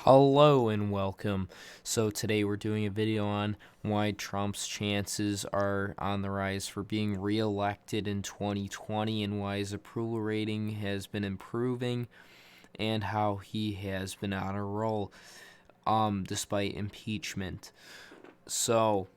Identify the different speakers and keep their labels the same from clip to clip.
Speaker 1: Hello and welcome. So today we're doing a video on why Trump's chances are on the rise for being reelected in 2020 and why his approval rating has been improving and how he has been on a roll despite impeachment. So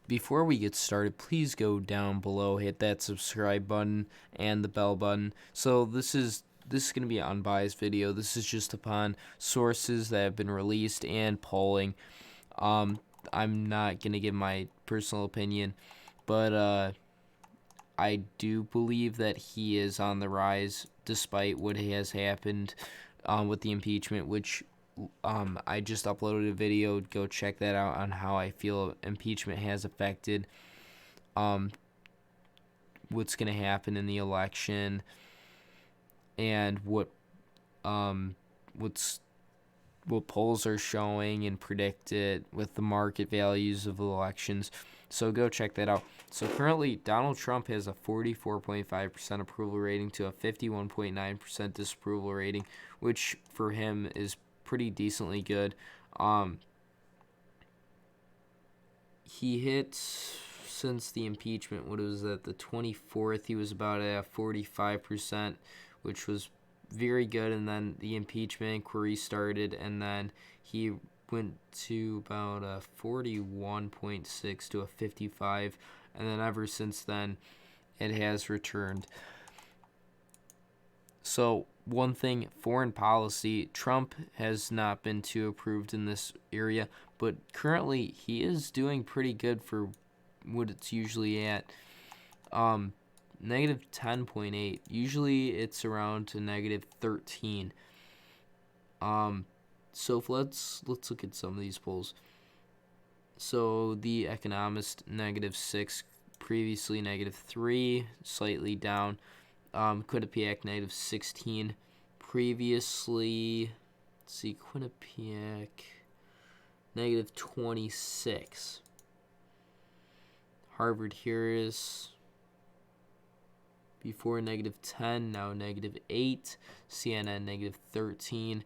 Speaker 1: before we get started, please go down below, hit that subscribe button and the bell button. So this is going to be an unbiased video. This is just upon sources that have been released and polling. Um, I'm not going to give my personal opinion, but I do believe that he is on the rise despite what has happened with the impeachment, which I just uploaded a video. Go check that out on how I feel impeachment has affected what's going to happen in the election and what's what polls are showing and predicted with the market values of elections. So go check that out. So currently, Donald Trump has a 44.5% approval rating to a 51.9% disapproval rating, which for him is pretty decently good. He hit, since the impeachment, what was that, the 24th, he was about at 45%, which was very good. And then the impeachment inquiry started, and then he went to about a 41.6 to a 55, and then ever since then it has returned. So one thing, foreign policy, Trump has not been too approved in this area, but currently he is doing pretty good for what it's usually at. Negative 10.8. Usually it's around to negative 13. So let's look at some of these polls. So The Economist, negative 6, previously negative 3, slightly down. Quinnipiac, negative 16, previously. Let's see, Quinnipiac, negative 26. Harvard Harris, before negative 10, now negative 8. CNN, negative 13,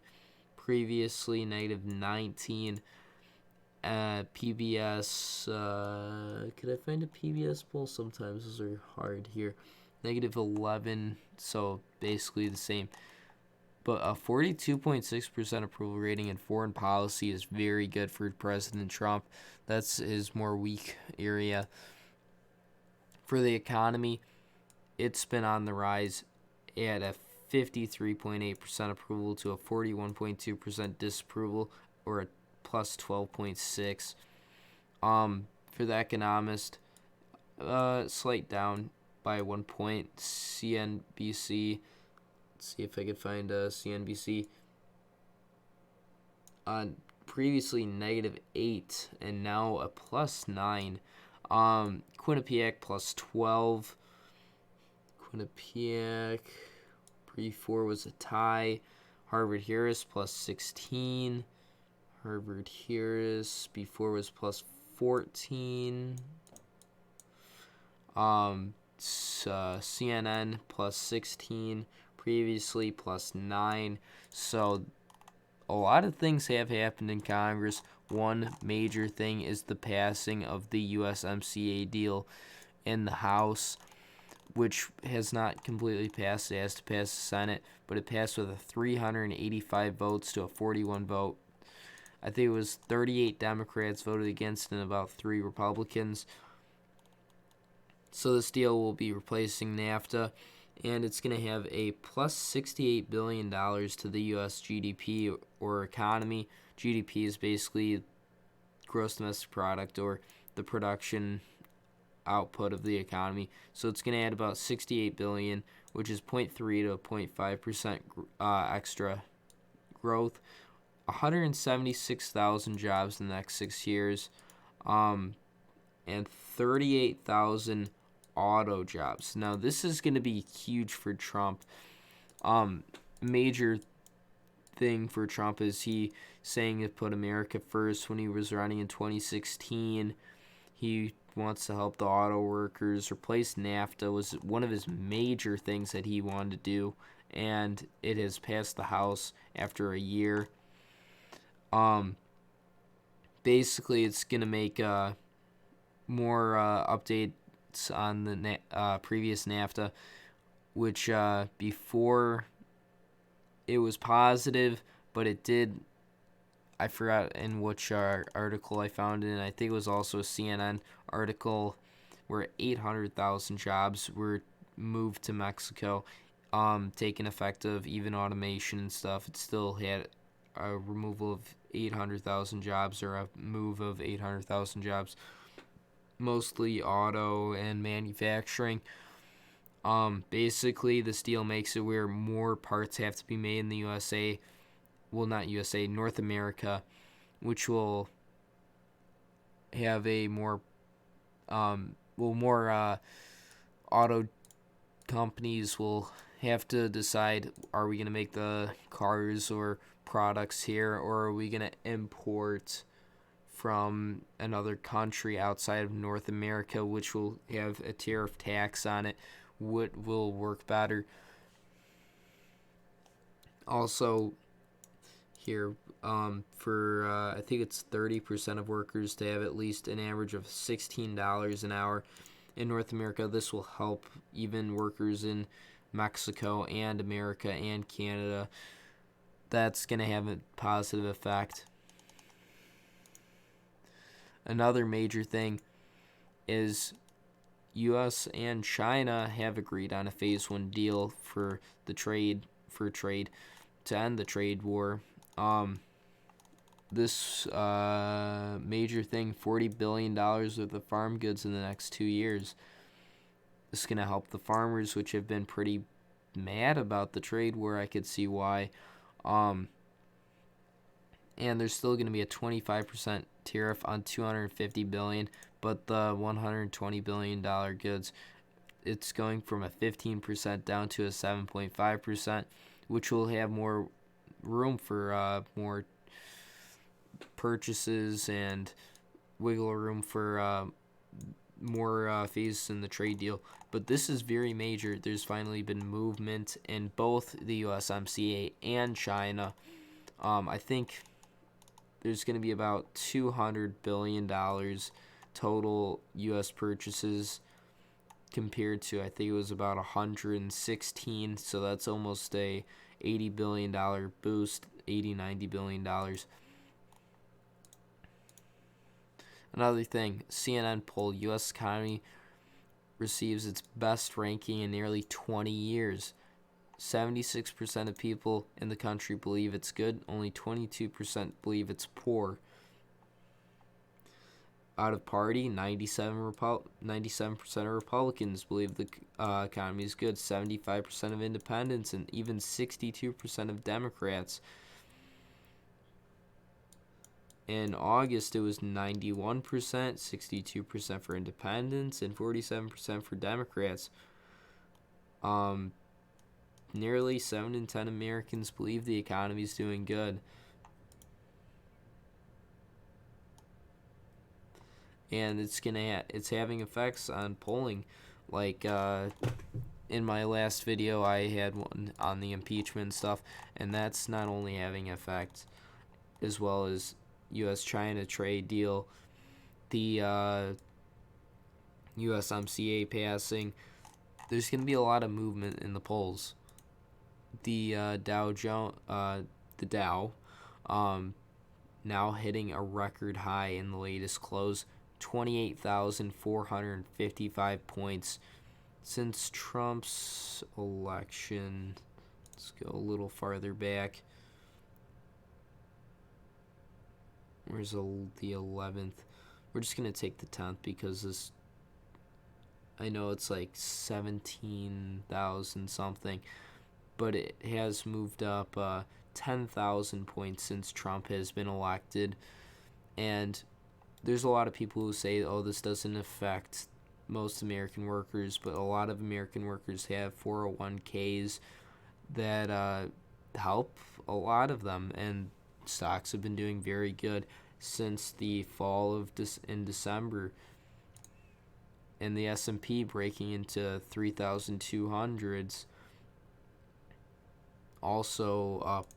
Speaker 1: previously negative 19. PBS, could I find a PBS poll? Sometimes those are hard here. Negative 11, so basically the same. But a 42.6% approval rating in foreign policy is very good for President Trump. That's his more weak area. For the economy, it's been on the rise at a 53.8% approval to a 41.2% disapproval, or a plus 12.6. For the Economist, slight down by 1 point. CNBC, let's see if I could find CNBC. Previously negative 8 and now a plus 9. Quinnipiac plus 12. Quinnipiac before was a tie. Harvard Harris plus 16. Harvard Harris before was plus 14. CNN plus 16, previously plus 9. So a lot of things have happened in Congress. One major thing is the passing of the USMCA deal in the House, which has not completely passed. It has to pass the Senate, but it passed with a 385 votes to a 41 vote. I think it was 38 Democrats voted against and about 3 Republicans. So this deal will be replacing NAFTA, and it's going to have a plus $68 billion to the U.S. GDP or economy. GDP is basically gross domestic product, or the production output of the economy. So it's going to add about $68 billion, which is 0.3 to 0.5% extra growth. 176,000 jobs in the next 6 years, and 38,000 auto jobs. Now, this is going to be huge for Trump. Major thing for Trump is he saying to put America first when he was running in 2016. He wants to help the auto workers. Replace NAFTA was one of his major things that he wanted to do, and it has passed the House after a year. Um, Basically, it's gonna make more updates on the previous NAFTA, which before it was positive, but it did. I forgot in which article I found it. I think it was also a CNN article where 800,000 jobs were moved to Mexico, taking effect of even automation and stuff. It still had a removal of 800,000 jobs, or a move of 800,000 jobs, mostly auto and manufacturing. Basically, this deal makes it where more parts have to be made in the USA. Well, not USA, North America, which will have a more, more auto companies will have to decide, are we going to make the cars or products here, or are we going to import from another country outside of North America, which will have a tariff tax on it? What will work better? Also, here, for I think it's 30% of workers to have at least an average of $16 an hour in North America. This will help even workers in Mexico and America and Canada. That's going to have a positive effect. Another major thing is U.S. and China have agreed on a Phase 1 deal for trade to end the trade war. This major thing, $40 billion worth of farm goods in the next 2 years. This is going to help the farmers, which have been pretty mad about the trade war. I could see why. And there's still going to be a 25% tariff on $250 billion, but the $120 billion goods, it's going from a 15% down to a 7.5%, which will have more room for more purchases and wiggle room for more phases in the trade deal. But this is very major. There's finally been movement in both the USMCA and China. I think there's going to be about $200 billion total U.S. purchases, compared to, I think it was about 116. So that's almost a $80 billion boost, $90 billion. Another thing, CNN poll, U.S. economy receives its best ranking in nearly 20 years. 76% of people in the country believe it's good. Only 22% believe it's poor. Out of party, 97% of Republicans believe the economy is good. 75% of independents, and even 62% of Democrats. In August, it was 91%, 62% for independents, and 47% for Democrats. Nearly 7 in 10 Americans believe the economy is doing good. And it's having effects on polling. Like in my last video, I had one on the impeachment stuff, and that's not only having effect, as well as U.S.-China trade deal, the USMCA passing. There's going to be a lot of movement in the polls. The Dow, now hitting a record high in the latest close, 28,455 points since Trump's election. Let's go a little farther back. Where's the 11th? We're just going to take the 10th because this, I know it's like 17,000 something, but it has moved up 10,000 points since Trump has been elected. And there's a lot of people who say, oh, this doesn't affect most American workers, but a lot of American workers have 401ks that help a lot of them, and stocks have been doing very good since the fall of in December, and the S&P breaking into 3,200s, also up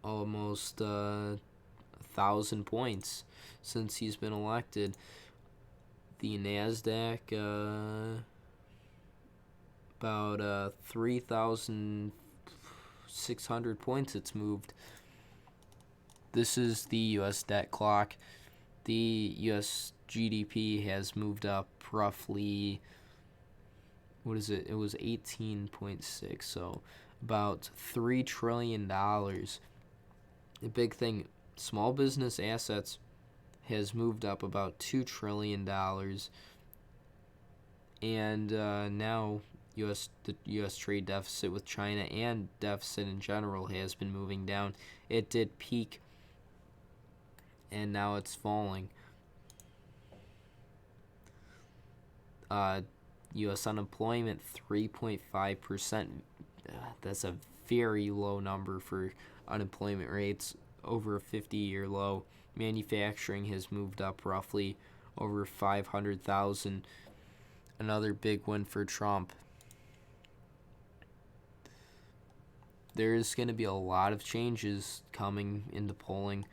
Speaker 1: almost 1,000 points since he's been elected. The NASDAQ, about 3,600 points it's moved. This is the U.S. debt clock. The U.S. GDP has moved up roughly, what is it? It was 18.6, so about $3 trillion. The big thing, small business assets has moved up about $2 trillion. And now the U.S. trade deficit with China and deficit in general has been moving down. It did peak, and now it's falling. U.S. unemployment 3.5%. That's a very low number for unemployment rates, over a 50-year low. Manufacturing has moved up roughly over 500,000. Another big win for Trump. There's going to be a lot of changes coming into polling.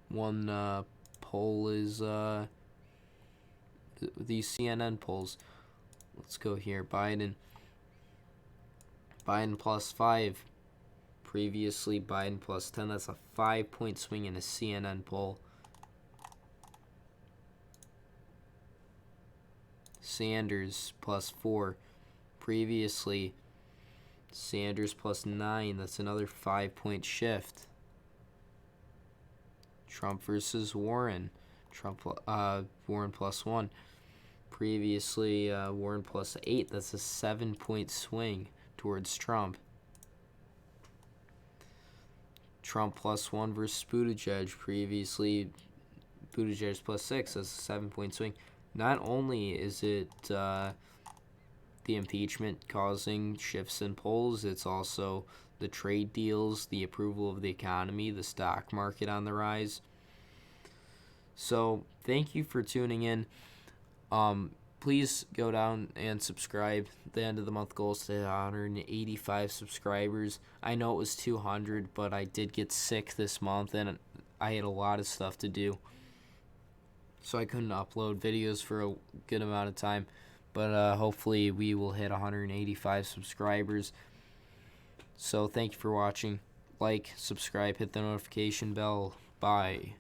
Speaker 1: One poll is these CNN polls. Let's go here. Biden +5. Previously Biden +10. That's a 5-point swing in a CNN poll. Sanders +4. Previously Sanders +9. That's another 5-point shift. Trump versus Warren. Warren +1. Previously Warren +8. That's a 7-point swing towards Trump. Trump +1 versus Buttigieg. Previously Buttigieg +6. That's a 7-point swing. Not only is it the impeachment causing shifts in polls, it's also the trade deals, the approval of the economy, the stock market on the rise. So thank you for tuning in. Please go down and subscribe. The end of the month goal is to 185 subscribers. I know it was 200, but I did get sick this month and I had a lot of stuff to do, so I couldn't upload videos for a good amount of time. But hopefully we will hit 185 subscribers. So thank you for watching. Like, subscribe, hit the notification bell. Bye.